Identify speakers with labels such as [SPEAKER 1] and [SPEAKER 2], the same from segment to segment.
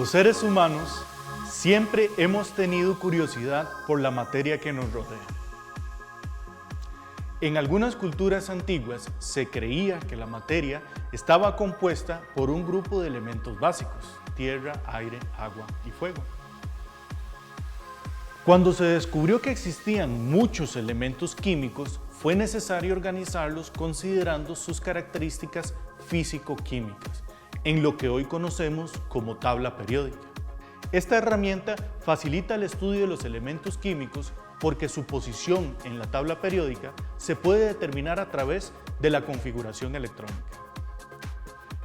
[SPEAKER 1] Los seres humanos siempre hemos tenido curiosidad por la materia que nos rodea. En algunas culturas antiguas se creía que la materia estaba compuesta por un grupo de elementos básicos: tierra, aire, agua y fuego. Cuando se descubrió que existían muchos elementos químicos, fue necesario organizarlos considerando sus características físico-químicas, en lo que hoy conocemos como tabla periódica. Esta herramienta facilita el estudio de los elementos químicos porque su posición en la tabla periódica se puede determinar a través de la configuración electrónica.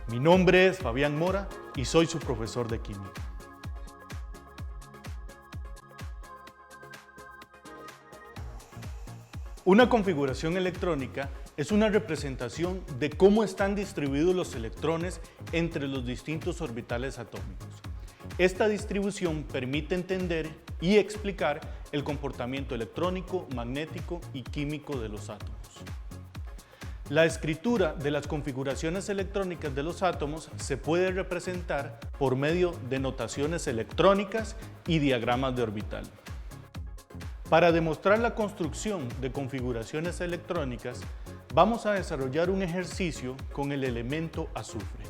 [SPEAKER 1] Mi nombre es Fabián Mora y soy su profesor de química. Una configuración electrónica es una representación de cómo están distribuidos los electrones entre los distintos orbitales atómicos. Esta distribución permite entender y explicar el comportamiento electrónico, magnético y químico de los átomos. La escritura de las configuraciones electrónicas de los átomos se puede representar por medio de notaciones electrónicas y diagramas de orbital. Para demostrar la construcción de configuraciones electrónicas, vamos a desarrollar un ejercicio con el elemento azufre,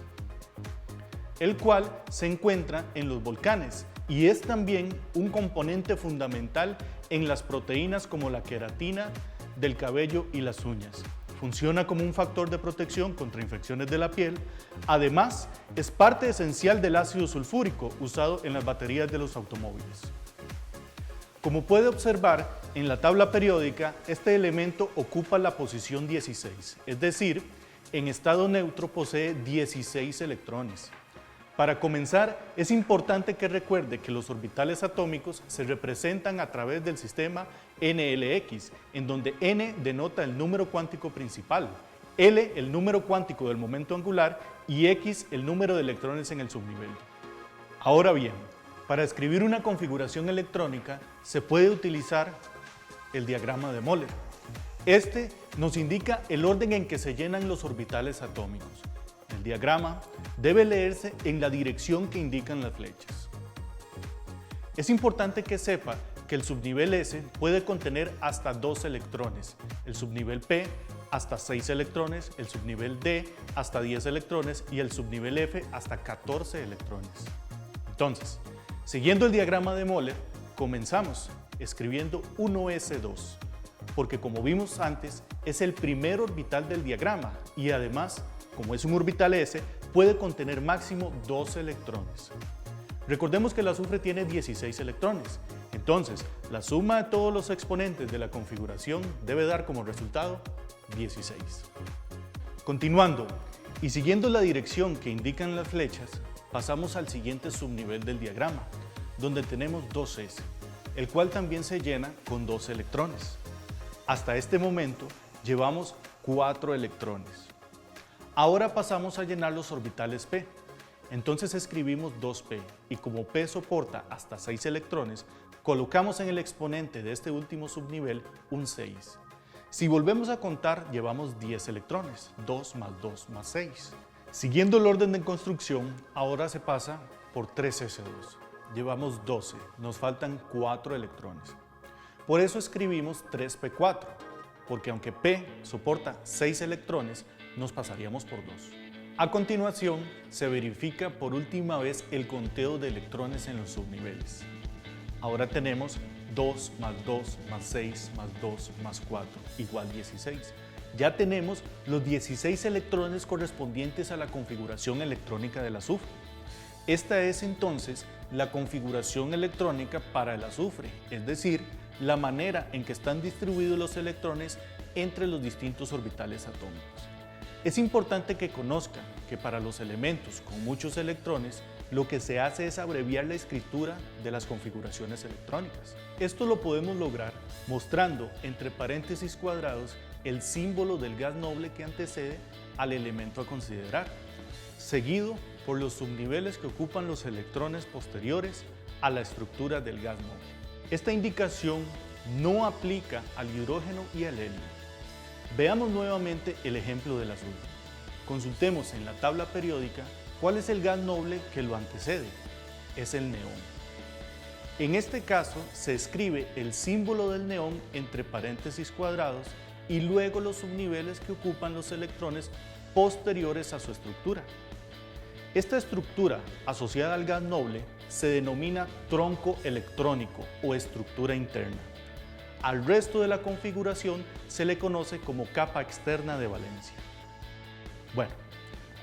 [SPEAKER 1] el cual se encuentra en los volcanes y es también un componente fundamental en las proteínas como la queratina del cabello y las uñas. Funciona como un factor de protección contra infecciones de la piel. Además, es parte esencial del ácido sulfúrico usado en las baterías de los automóviles. Como puede observar, en la tabla periódica, este elemento ocupa la posición 16, es decir, en estado neutro posee 16 electrones. Para comenzar, es importante que recuerde que los orbitales atómicos se representan a través del sistema NLX, en donde N denota el número cuántico principal, L el número cuántico del momento angular y X el número de electrones en el subnivel. Ahora bien, para escribir una configuración electrónica se puede utilizar el diagrama de Moller. Este nos indica el orden en que se llenan los orbitales atómicos. El diagrama debe leerse en la dirección que indican las flechas. Es importante que sepa que el subnivel S puede contener hasta 2 electrones, el subnivel P hasta 6 electrones, el subnivel D hasta 10 electrones y el subnivel F hasta 14 electrones. Entonces, siguiendo el diagrama de Moller, comenzamos escribiendo 1s2, porque como vimos antes, es el primer orbital del diagrama y además, como es un orbital S, puede contener máximo 2 electrones. Recordemos que el azufre tiene 16 electrones, entonces la suma de todos los exponentes de la configuración debe dar como resultado 16. Continuando y siguiendo la dirección que indican las flechas, pasamos al siguiente subnivel del diagrama, donde tenemos 2s, el cual también se llena con 2 electrones. Hasta este momento llevamos 4 electrones. Ahora pasamos a llenar los orbitales P. Entonces escribimos 2p y como P soporta hasta 6 electrones, colocamos en el exponente de este último subnivel un 6. Si volvemos a contar, llevamos 10 electrones, 2 más 2 más 6. Siguiendo el orden de construcción, ahora se pasa por 3s2. Llevamos 12, nos faltan 4 electrones. Por eso escribimos 3p4, porque aunque P soporta 6 electrones, nos pasaríamos por 2. A continuación, se verifica por última vez el conteo de electrones en los subniveles. Ahora tenemos 2 más 2 más 6 más 2 más 4 igual 16. Ya tenemos los 16 electrones correspondientes a la configuración electrónica del azufre. Esta es entonces la configuración electrónica para el azufre, es decir, la manera en que están distribuidos los electrones entre los distintos orbitales atómicos. Es importante que conozcan que para los elementos con muchos electrones, lo que se hace es abreviar la escritura de las configuraciones electrónicas. Esto lo podemos lograr mostrando entre paréntesis cuadrados el símbolo del gas noble que antecede al elemento a considerar, seguido por los subniveles que ocupan los electrones posteriores a la estructura del gas noble. Esta indicación no aplica al hidrógeno y al helio. Veamos nuevamente el ejemplo del azufre. Consultemos en la tabla periódica cuál es el gas noble que lo antecede. es el neón. En este caso se escribe el símbolo del neón entre paréntesis cuadrados y luego los subniveles que ocupan los electrones posteriores a su estructura. Esta estructura asociada al gas noble se denomina tronco electrónico o estructura interna. Al resto de la configuración se le conoce como capa externa de valencia. Bueno,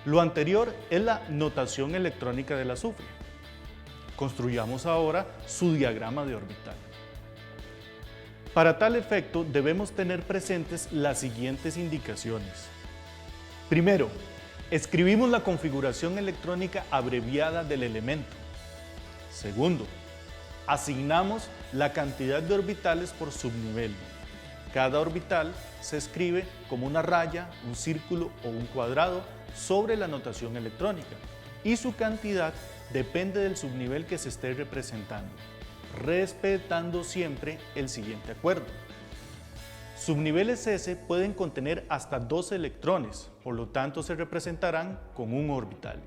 [SPEAKER 1] lo anterior es la notación electrónica del azufre. Construyamos ahora su diagrama de orbital. Para tal efecto debemos tener presentes las siguientes indicaciones. Primero, escribimos la configuración electrónica abreviada del elemento. Segundo, asignamos la cantidad de orbitales por subnivel. Cada orbital se escribe como una raya, un círculo o un cuadrado sobre la notación electrónica y su cantidad depende del subnivel que se esté representando, respetando siempre el siguiente acuerdo. Subniveles S pueden contener hasta 2 electrones, por lo tanto se representarán con un orbital.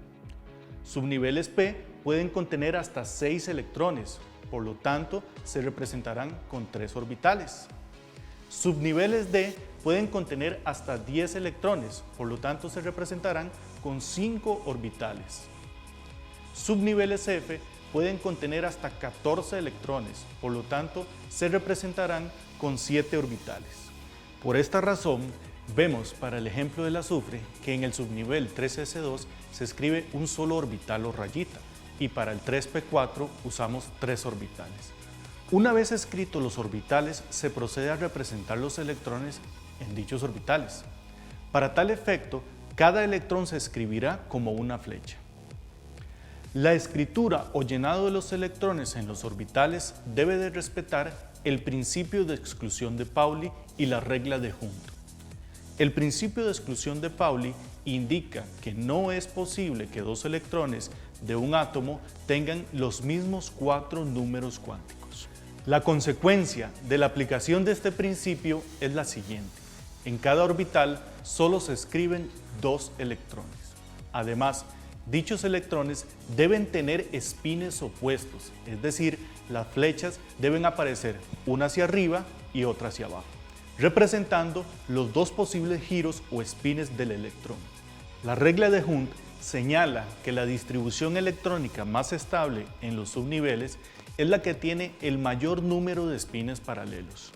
[SPEAKER 1] Subniveles P pueden contener hasta 6 electrones, por lo tanto se representarán con 3 orbitales. Subniveles D pueden contener hasta 10 electrones, por lo tanto se representarán con 5 orbitales. Subniveles F pueden contener hasta 14 electrones, por lo tanto se representarán con 7 orbitales. Por esta razón, vemos para el ejemplo del azufre que en el subnivel 3s2 se escribe un solo orbital o rayita y para el 3p4 usamos 3 orbitales. Una vez escritos los orbitales, se procede a representar los electrones en dichos orbitales. Para tal efecto, cada electrón se escribirá como una flecha. La escritura o llenado de los electrones en los orbitales debe de respetar el principio de exclusión de Pauli y la regla de Hund. El principio de exclusión de Pauli indica que no es posible que 2 electrones de un átomo tengan los mismos 4 números cuánticos. La consecuencia de la aplicación de este principio es la siguiente. En cada orbital solo se escriben 2 electrones. Además, dichos electrones deben tener espines opuestos, es decir, las flechas deben aparecer una hacia arriba y otra hacia abajo, representando los 2 posibles giros o espines del electrón. La regla de Hund señala que la distribución electrónica más estable en los subniveles es la que tiene el mayor número de espines paralelos.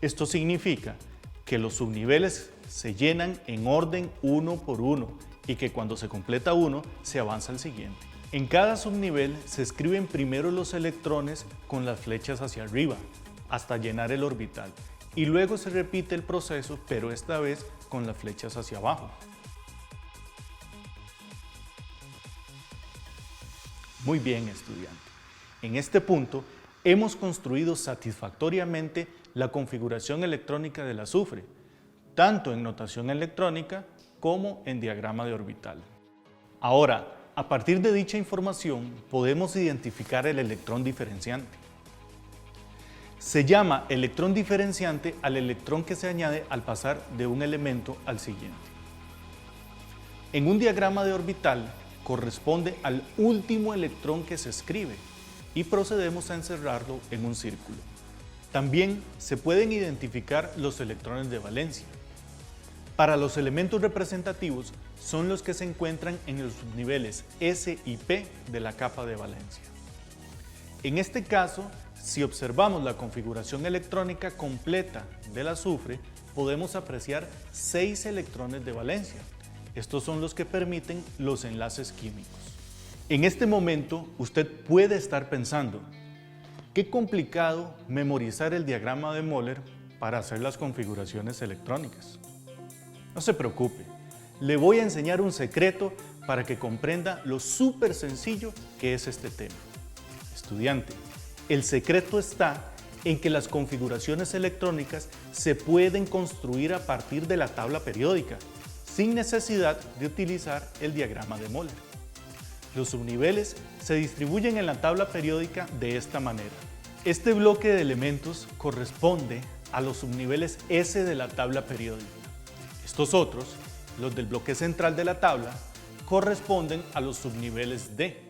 [SPEAKER 1] Esto significa que los subniveles se llenan en orden uno por uno y que cuando se completa uno, se avanza al siguiente. En cada subnivel se escriben primero los electrones con las flechas hacia arriba, hasta llenar el orbital, y luego se repite el proceso, pero esta vez con las flechas hacia abajo. Muy bien, estudiante. En este punto, hemos construido satisfactoriamente la configuración electrónica del azufre, tanto en notación electrónica como en diagrama de orbital. Ahora, a partir de dicha información, podemos identificar el electrón diferenciante. Se llama electrón diferenciante al electrón que se añade al pasar de un elemento al siguiente. En un diagrama de orbital, corresponde al último electrón que se escribe y procedemos a encerrarlo en un círculo. También se pueden identificar los electrones de valencia. Para los elementos representativos son los que se encuentran en los subniveles S y P de la capa de valencia. En este caso, si observamos la configuración electrónica completa del azufre, podemos apreciar 6 electrones de valencia. Estos son los que permiten los enlaces químicos. En este momento, usted puede estar pensando, qué complicado memorizar el diagrama de Moller para hacer las configuraciones electrónicas. No se preocupe, le voy a enseñar un secreto para que comprenda lo súper sencillo que es este tema. Estudiante, el secreto está en que las configuraciones electrónicas se pueden construir a partir de la tabla periódica, sin necesidad de utilizar el diagrama de Moller. Los subniveles se distribuyen en la tabla periódica de esta manera. Este bloque de elementos corresponde a los subniveles S de la tabla periódica. Estos otros, los del bloque central de la tabla, corresponden a los subniveles D.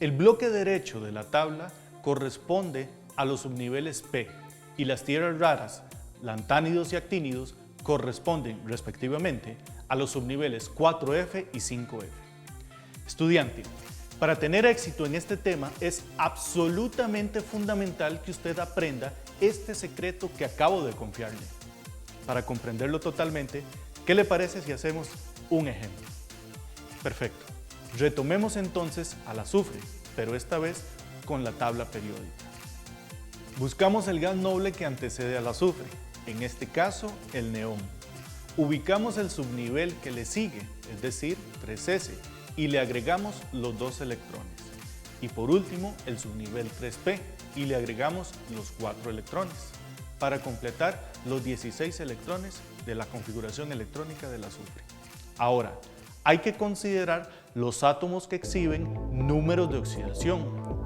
[SPEAKER 1] El bloque derecho de la tabla corresponde a los subniveles P y las tierras raras, lantánidos y actínidos, corresponden respectivamente a los subniveles 4F y 5F. Estudiante, para tener éxito en este tema es absolutamente fundamental que usted aprenda este secreto que acabo de confiarle. Para comprenderlo totalmente, ¿qué le parece si hacemos un ejemplo? Perfecto. Retomemos entonces al azufre, pero esta vez con la tabla periódica. Buscamos el gas noble que antecede al azufre, en este caso el neón. Ubicamos el subnivel que le sigue, es decir, 3S, y le agregamos los 2 electrones. Y por último, el subnivel 3P, y le agregamos los 4 electrones, para completar los 16 electrones de la configuración electrónica del azufre. Ahora, hay que considerar los átomos que exhiben números de oxidación,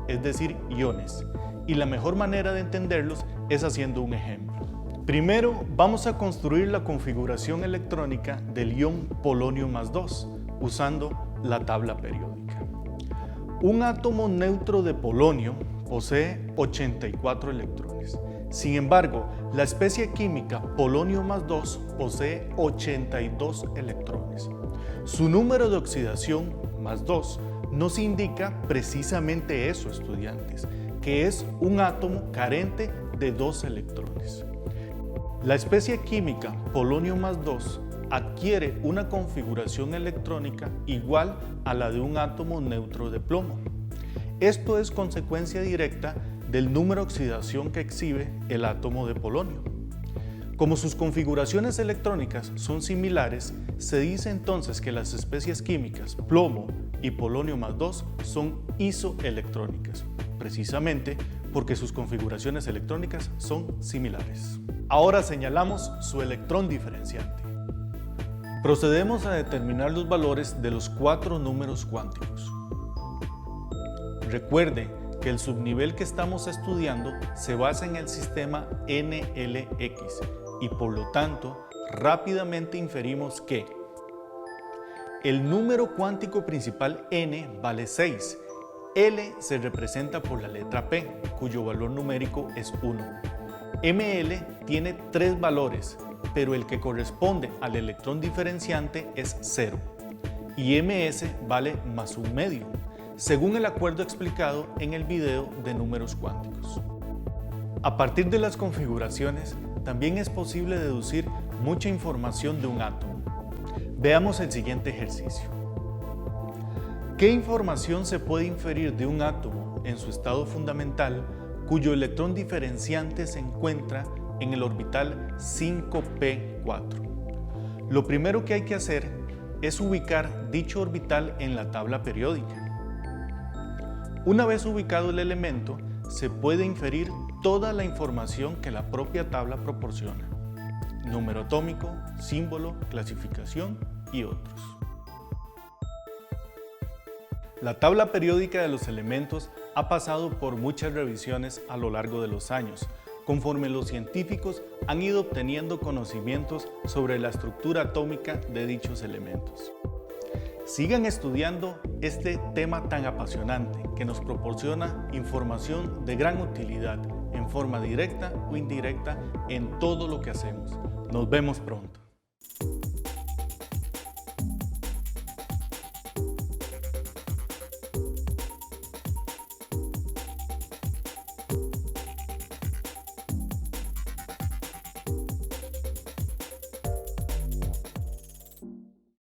[SPEAKER 1] es decir, iones, y la mejor manera de entenderlos es haciendo un ejemplo. Primero, vamos a construir la configuración electrónica del ion polonio más 2, usando la tabla periódica. Un átomo neutro de polonio posee 84 electrones. Sin embargo, la especie química polonio más 2 posee 82 electrones. Su número de oxidación, más 2, nos indica precisamente eso, estudiantes, que es un átomo carente de 2 electrones. La especie química polonio más 2 adquiere una configuración electrónica igual a la de un átomo neutro de plomo. Esto es consecuencia directa del número de oxidación que exhibe el átomo de polonio. Como sus configuraciones electrónicas son similares, se dice entonces que las especies químicas plomo y polonio más 2 son isoelectrónicas, precisamente porque sus configuraciones electrónicas son similares. Ahora señalamos su electrón diferenciante. Procedemos a determinar los valores de los 4 números cuánticos. Recuerde que el subnivel que estamos estudiando se basa en el sistema NLX y por lo tanto rápidamente inferimos que el número cuántico principal n vale 6, L se representa por la letra P, cuyo valor numérico es 1. ML tiene 3 valores, pero el que corresponde al electrón diferenciante es 0. Y MS vale más un medio, según el acuerdo explicado en el video de números cuánticos. A partir de las configuraciones, también es posible deducir mucha información de un átomo. Veamos el siguiente ejercicio. ¿Qué información se puede inferir de un átomo en su estado fundamental cuyo electrón diferenciante se encuentra en el orbital 5p4? Lo primero que hay que hacer es ubicar dicho orbital en la tabla periódica. Una vez ubicado el elemento, se puede inferir toda la información que la propia tabla proporciona: número atómico, símbolo, clasificación y otros. La tabla periódica de los elementos ha pasado por muchas revisiones a lo largo de los años, conforme los científicos han ido obteniendo conocimientos sobre la estructura atómica de dichos elementos. Sigan estudiando este tema tan apasionante que nos proporciona información de gran utilidad en forma directa o indirecta en todo lo que hacemos. Nos vemos pronto.